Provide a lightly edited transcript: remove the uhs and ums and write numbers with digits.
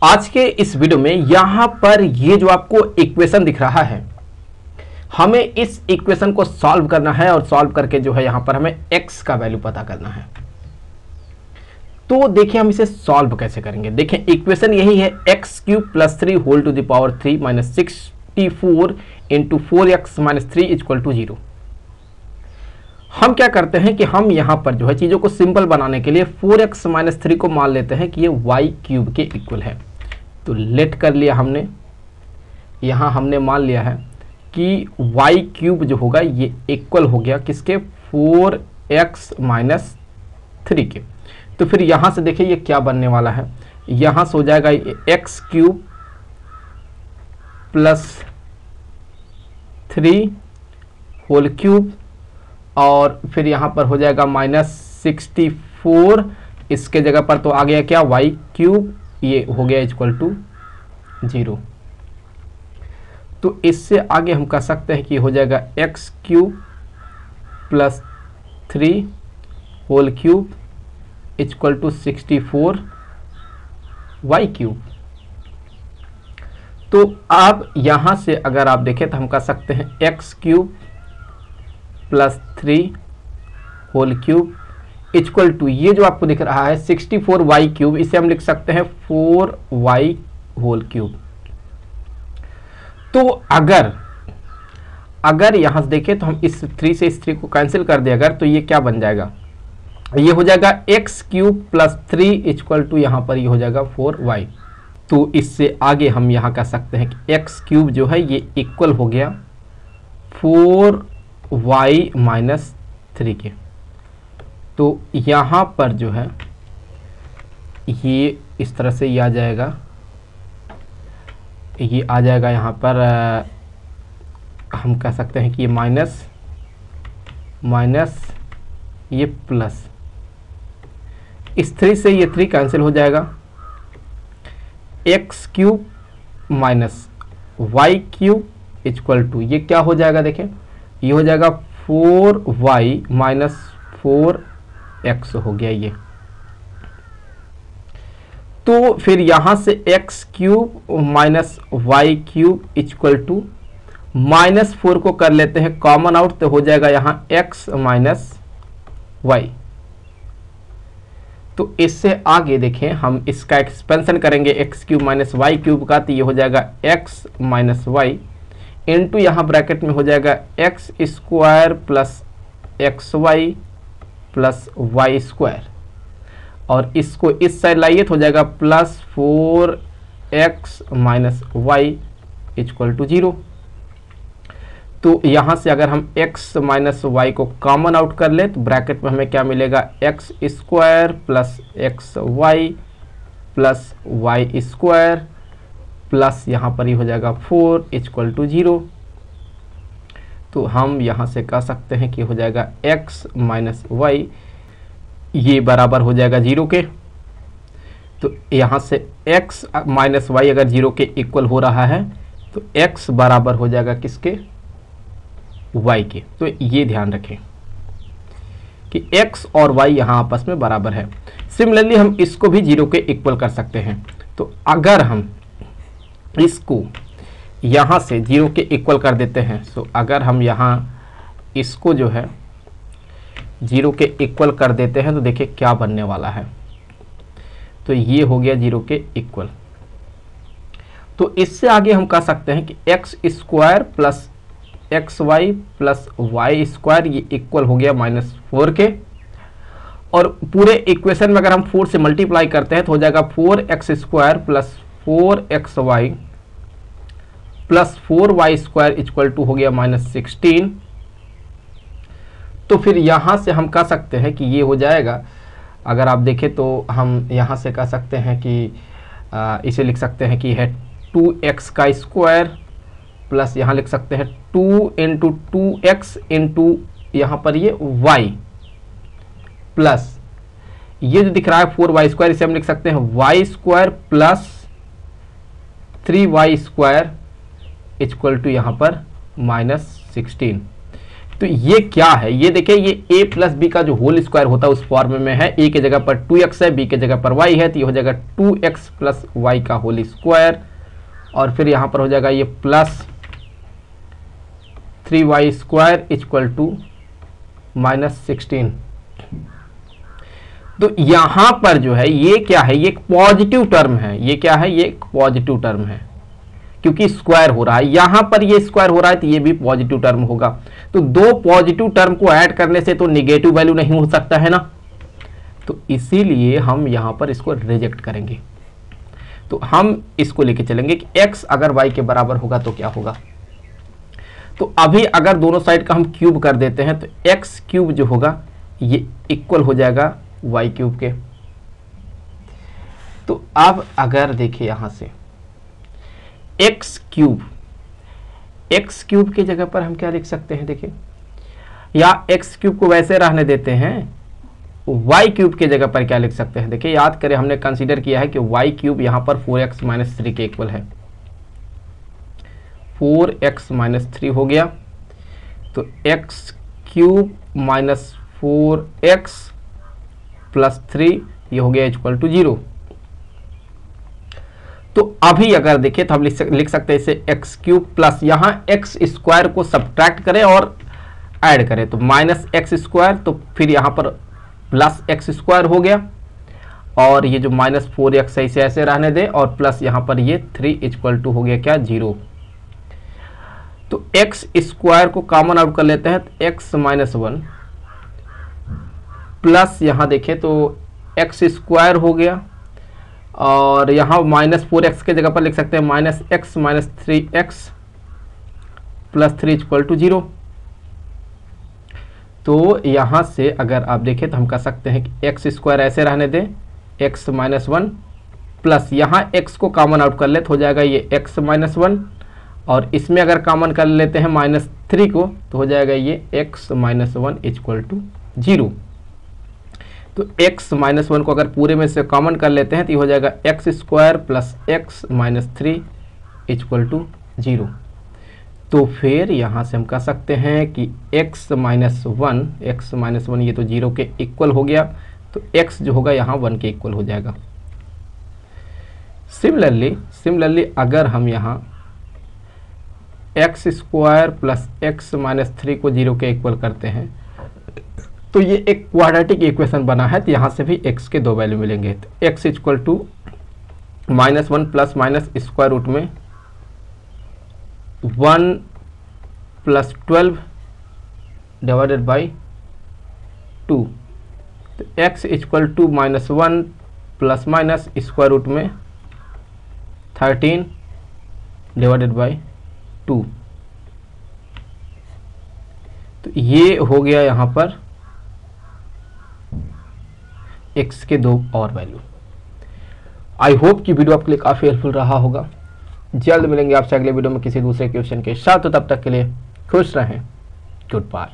आज के इस वीडियो में यहां पर ये जो आपको इक्वेशन दिख रहा है, हमें इस इक्वेशन को सॉल्व करना है और सॉल्व करके जो है यहां पर हमें x का वैल्यू पता करना है। तो देखिए हम इसे सॉल्व कैसे करेंगे। देखिए इक्वेशन यही है, x cube plus 3 whole to the power 3 minus 64 into 4x minus 3 equal to 0। हम क्या करते हैं कि हम यहां पर जो है चीजों को सिंपल बनाने के लिए 4x माइनस 3 को मान लेते हैं कि ये y क्यूब के इक्वल है। तो लेट कर लिया हमने, यहां हमने मान लिया है कि y क्यूब जो होगा ये इक्वल हो गया किसके, 4x माइनस 3 के। तो फिर यहां से देखिए ये क्या बनने वाला है, यहां से हो जाएगा x cube plus 3 whole cube और फिर यहां पर हो जाएगा माइनस 64, इसके जगह पर तो आ गया क्या, वाई क्यूब, ये हो गया इक्वल टू 0। तो इससे आगे हम कह सकते हैं कि हो जाएगा x cube plus 3 whole cube equal to 64 y cube. तो अब यहां से अगर आप देखें तो हम कह सकते हैं x cube plus 3 whole cube equal to, ये जो आपको दिख रहा है 64 वाई क्यूब, इसे हम लिख सकते हैं 4 वाई होल क्यूब। तो अगर यहां से देखें तो हम इस 3 से इस 3 को कैंसिल कर दें अगर, तो ये क्या बन जाएगा, ये हो जाएगा x cube plus 3 equal to यहाँ पर ये हो जाएगा 4y। तो इससे आगे हम यहाँ कह सकते हैं कि एक्स क्यूब जो है ये इक्वल हो गया 4y माइनस 3 के। तो यहाँ पर जो है ये इस तरह से ये आ जाएगा, ये आ जाएगा यहाँ पर हम कह सकते हैं कि ये माइनस माइनस ये प्लस, इस 3 से ये 3 कैंसिल हो जाएगा, x cube minus y cube equal to ये क्या हो जाएगा, देखें ये हो जाएगा 4y माइनस 4x हो गया ये। तो फिर यहां से x cube minus y cube equal to minus 4 को कर लेते हैं कॉमन आउट, तो हो जाएगा यहां x माइनस वाई। तो इससे आगे देखें हम इसका एक्सपेंशन करेंगे x cube minus y cube का, तो ये हो जाएगा एक्स माइनस वाई इंटू यहाँ ब्रैकेट में हो जाएगा x square plus x y plus y square, और इसको इस साइड लाइए तो हो जाएगा plus 4x minus y equal to 0। तो यहाँ से अगर हम x माइनस वाई को कॉमन आउट कर ले तो ब्रैकेट में हमें क्या मिलेगा, x square plus x y plus y square plus यहाँ पर ही हो जाएगा 4 इक्वल टू 0। तो हम यहाँ से कह सकते हैं कि हो जाएगा x माइनस वाई ये बराबर हो जाएगा 0 के। तो यहाँ से x माइनस वाई अगर 0 के इक्वल हो रहा है तो x बराबर हो जाएगा किसके, y के। तो ये ध्यान रखें कि x और y यहाँ आपस में बराबर है। सिमिलरली हम इसको भी 0 के इक्वल कर सकते हैं। तो अगर हम इसको यहाँ से 0 के इक्वल कर देते हैं, तो अगर हम यहाँ इसको जो है 0 के इक्वल कर देते हैं तो देखिए क्या बनने वाला है, तो ये हो गया 0 के इक्वल। तो इससे आगे हम कह सकते हैं कि x square plus x y plus y square ये इक्वल हो गया माइनस 4 के, और पूरे इक्वेशन में अगर हम 4 से मल्टीप्लाई करते हैं तो हो जाएगा 4x square plus 4xy plus 4y square equal to हो गया माइनस 16। तो फिर यहाँ से हम कह सकते हैं कि ये हो जाएगा, अगर आप देखें तो हम यहाँ से कह सकते हैं कि इसे लिख सकते हैं कि है 2x का स्क्वायर प्लस यहाँ लिख सकते हैं 2 इंटू 2x इंटू यहाँ पर ये y प्लस ये जो दिख रहा है 4y स्क्वायर, इसे हम लिख सकते हैं y square plus 3y square equal to यहाँ पर माइनस 16। तो ये क्या है, ये देखिए ये a प्लस बी का जो होल स्क्वायर होता है उस फॉर्म में है। a के जगह पर 2x है, b के जगह पर y है, तो ये हो जाएगा 2x प्लस वाई का होल स्क्वायर, और फिर यहाँ पर हो जाएगा ये plus 3y square equal to -16। तो यहाँ पर जो है ये क्या है, ये एक पॉजिटिव टर्म है। ये क्या है, ये एक पॉजिटिव टर्म है क्योंकि स्क्वायर हो रहा है। यहां पर ये स्क्वायर हो रहा है तो ये भी पॉजिटिव टर्म होगा। तो दो पॉजिटिव टर्म को ऐड करने से तो निगेटिव वैल्यू नहीं हो सकता है ना, तो इसीलिए हम यहां पर इसको रिजेक्ट करेंगे। तो हम इसको लेके चलेंगे कि x अगर y के बराबर होगा तो क्या होगा। तो अभी अगर दोनों साइड का हम क्यूब कर देते हैं तो x क्यूब जो होगा ये इक्वल हो जाएगा y क्यूब के। तो अब अगर देखिए यहां से एक्स क्यूब की जगह पर हम क्या लिख सकते हैं, देखिए, या एक्स क्यूब को वैसे रहने देते हैं, वाई क्यूब की जगह पर क्या लिख सकते हैं। देखिए याद करें हमने कंसीडर किया है कि वाई क्यूब यहां पर 4x माइनस 3 के इक्वल है। 4x माइनस 3 हो गया, तो x cube minus 4x plus 3 ये हो गया इक्वल टू 0। तो अभी अगर देखें तो हम लिख सकते हैं इसे एक्स क्यूब प्लस यहाँ एक्स स्क्वायर को सब्ट्रैक्ट करें और ऐड करें तो माइनस एक्स स्क्वायर, तो फिर यहाँ पर प्लस एक्स स्क्वायर हो गया, और ये जो -4x है इसे ऐसे रहने दें, और प्लस यहाँ पर ये 3 इक्वल टू हो गया क्या 0। तो एक्स स्क्वायर को कॉमन आउट कर लेते हैं तो एक्स माइनस 1 प्लस यहाँ देखें तो एक्स स्क्वायर हो गया, और यहाँ -4x के जगह पर लिख सकते हैं -x minus 3x plus 3 equal to 0। तो यहाँ से अगर आप देखें तो हम कह सकते हैं कि एक्स स्क्वायर ऐसे रहने दें, x माइनस 1 प्लस यहाँ x को कॉमन आउट कर ले तो हो जाएगा ये x माइनस 1, और इसमें अगर कॉमन कर लेते हैं -3 को तो हो जाएगा ये x माइनस 1 इक्वल टू 0। तो x माइनस 1 को अगर पूरे में से कॉमन कर लेते हैं तो ये हो जाएगा x square plus x minus 3 equal to 0। तो फिर यहाँ से हम कह सकते हैं कि x माइनस 1 ये तो 0 के इक्वल हो गया, तो x जो होगा यहाँ 1 के इक्वल हो जाएगा। सिमिलरली अगर हम यहाँ x square plus x minus 3 को 0 के इक्वल करते हैं तो ये एक क्वाड्रेटिक इक्वेशन बना है, तो यहाँ से भी x के दो वैल्यू मिलेंगे। तो x equal to -1 plus minus square root में 1 प्लस 12 डिवाइडेड बाई 2। तो x equal to -1 plus minus square root में 13 डिवाइडेड बाई 2। तो ये हो गया यहाँ पर x के दो और वैल्यू। आई होप कि वीडियो आपके लिए काफ़ी हेल्पफुल रहा होगा। जल्द मिलेंगे आपसे अगले वीडियो में किसी दूसरे क्वेश्चन के साथ, तो तब तक के लिए खुश रहें। Good bye.